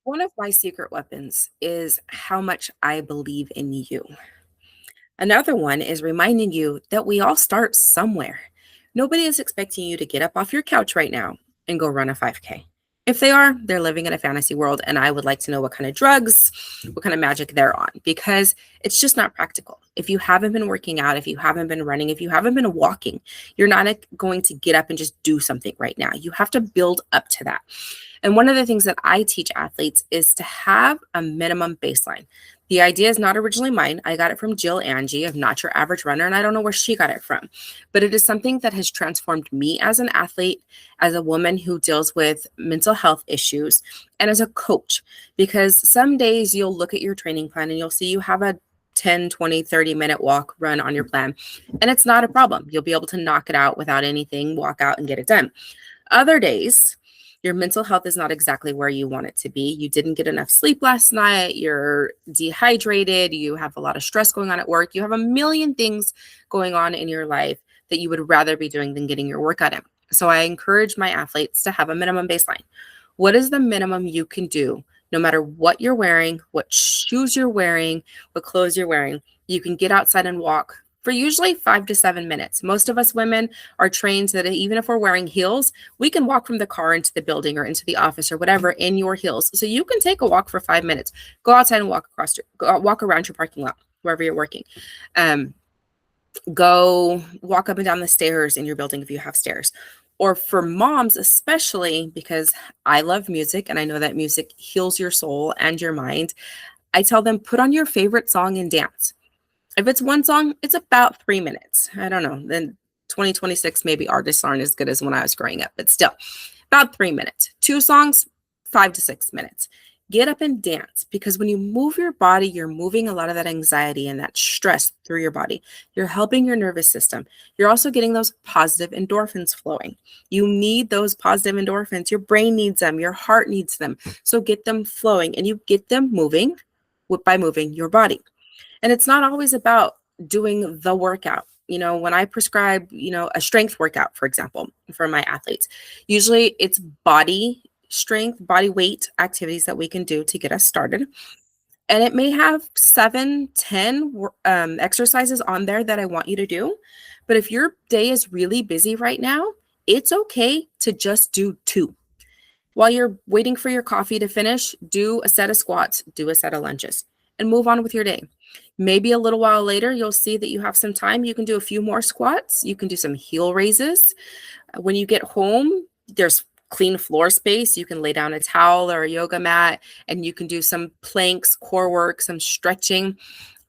One of my secret weapons is how much I believe in you. Another one is reminding you that we all start somewhere. Nobody is expecting you to get up off your couch right now and go run a 5K. If they are, they're living in a fantasy world, and I would like to know what kind of drugs, what kind of magic they're on, because it's just not practical. If you haven't been working out, if you haven't been running, if you haven't been walking, you're not going to get up and just do something right now. You have to build up to that. And one of the things that I teach athletes is to have a minimum baseline. The idea is not originally mine. I got it from Jill Angie of Not Your Average Runner, and I don't know where she got it from, but it is something that has transformed me as an athlete, as a woman who deals with mental health issues, and as a coach. Because some days you'll look at your training plan and you'll see you have a 10, 20, 30-minute walk run on your plan, and it's not a problem. You'll be able to knock it out without anything, walk out and get it done. Other days, your mental health is not exactly where you want it to be. You didn't get enough sleep last night. You're dehydrated. You have a lot of stress going on at work. You have a million things going on in your life that you would rather be doing than getting your workout in. So I encourage my athletes to have a minimum baseline. What is the minimum you can do, no matter what you're wearing, what shoes you're wearing, what clothes you're wearing? You can get outside and walk for usually 5 to 7 minutes. Most of us women are trained that even if we're wearing heels, we can walk from the car into the building or into the office or whatever in your heels. So you can take a walk for 5 minutes, go outside and walk around your parking lot, wherever you're working. Go walk up and down the stairs in your building if you have stairs. Or for moms, especially because I love music and I know that music heals your soul and your mind, I tell them, put on your favorite song and dance. If it's one song, it's about 3 minutes. I don't know. Then 2026, maybe artists aren't as good as when I was growing up, but still about 3 minutes. 2 songs, 5 to 6 minutes. Get up and dance, because when you move your body, you're moving a lot of that anxiety and that stress through your body. You're helping your nervous system. You're also getting those positive endorphins flowing. You need those positive endorphins. Your brain needs them. Your heart needs them. So get them flowing, and you get them moving by moving your body. And it's not always about doing the workout. When I prescribe, a strength workout, for example, for my athletes, usually it's body strength, body weight activities that we can do to get us started. And it may have 7, 10 exercises on there that I want you to do. But if your day is really busy right now, it's okay to just do 2. While you're waiting for your coffee to finish, do a set of squats, do a set of lunges, and move on with your day. Maybe a little while later, you'll see that you have some time. You can do a few more squats. You can do some heel raises. When you get home, there's clean floor space. You can lay down a towel or a yoga mat, and you can do some planks, core work, some stretching.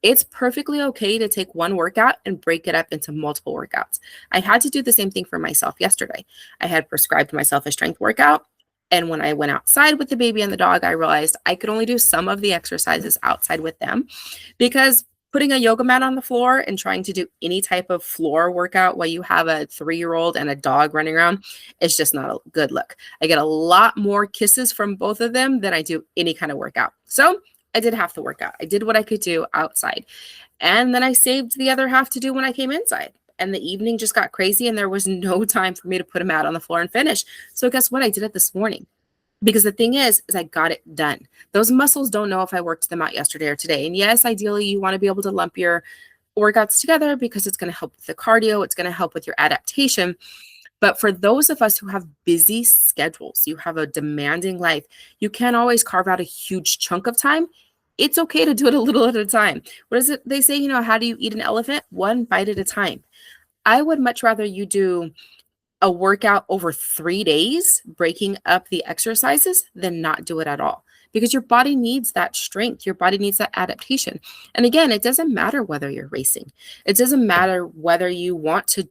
It's perfectly okay to take one workout and break it up into multiple workouts. I had to do the same thing for myself yesterday. I had prescribed myself a strength workout. And when I went outside with the baby and the dog, I realized I could only do some of the exercises outside with them, because putting a yoga mat on the floor and trying to do any type of floor workout while you have a 3-year-old and a dog running around is just not a good look. I get a lot more kisses from both of them than I do any kind of workout. So I did half the workout. I did what I could do outside. And then I saved the other half to do when I came inside. And the evening just got crazy, and there was no time for me to put a mat on the floor and finish. So guess what? I did it this morning. Because the thing is I got it done. Those muscles don't know if I worked them out yesterday or today. And yes, ideally, you want to be able to lump your workouts together because it's going to help with the cardio. It's going to help with your adaptation. But for those of us who have busy schedules, you have a demanding life, you can't always carve out a huge chunk of time. It's okay to do it a little at a time. What is it they say? How do you eat an elephant? One bite at a time. I would much rather you do a workout over 3 days, breaking up the exercises, than not do it at all, because your body needs that strength. Your body needs that adaptation. And again, it doesn't matter whether you're racing. It doesn't matter whether you want to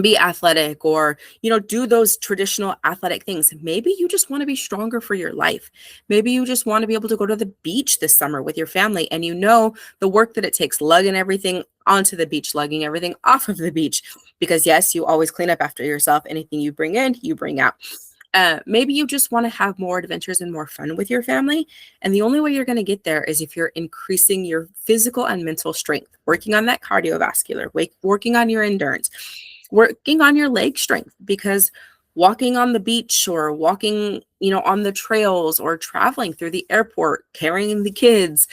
be athletic or, do those traditional athletic things. Maybe you just want to be stronger for your life. Maybe you just want to be able to go to the beach this summer with your family, and the work that it takes lugging everything onto the beach, lugging everything off of the beach, because yes, you always clean up after yourself. Anything you bring in, you bring out. Maybe you just want to have more adventures and more fun with your family. And the only way you're going to get there is if you're increasing your physical and mental strength, working on that cardiovascular, working on your endurance, working on your leg strength, because walking on the beach or walking, on the trails or traveling through the airport, carrying the kids,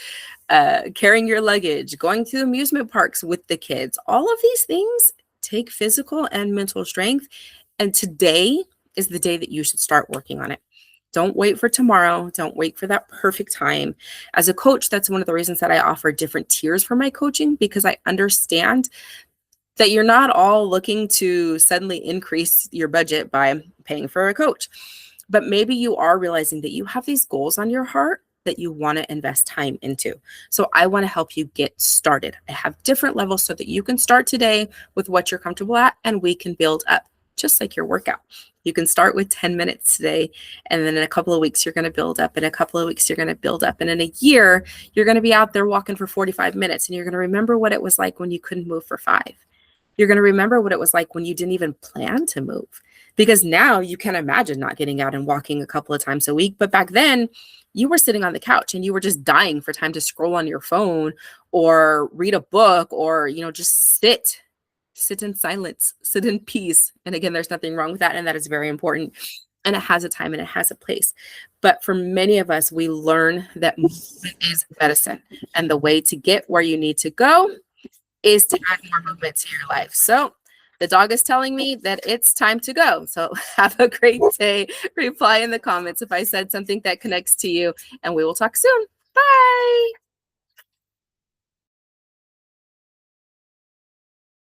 carrying your luggage, going to amusement parks with the kids. All of these things take physical and mental strength. And today is the day that you should start working on it. Don't wait for tomorrow. Don't wait for that perfect time. As a coach, that's one of the reasons that I offer different tiers for my coaching, because I understand that you're not all looking to suddenly increase your budget by paying for a coach. But maybe you are realizing that you have these goals on your heart that you want to invest time into. So I want to help you get started. I have different levels so that you can start today with what you're comfortable at, and we can build up, just like your workout. You can start with 10 minutes today, and then in a couple of weeks, you're going to build up. In a couple of weeks, you're going to build up. And in a year, you're going to be out there walking for 45 minutes, and you're going to remember what it was like when you couldn't move for 5. You're going to remember what it was like when you didn't even plan to move, because now you can imagine not getting out and walking a couple of times a week. But back then, you were sitting on the couch and you were just dying for time to scroll on your phone or read a book or, just sit in silence, sit in peace. And again, there's nothing wrong with that. And that is very important. And it has a time and it has a place. But for many of us, we learn that movement is medicine. And the way to get where you need to go is to add more movement to your life. So the dog is telling me that it's time to go. So have a great day. Reply in the comments if I said something that connects to you, and we will talk soon. Bye.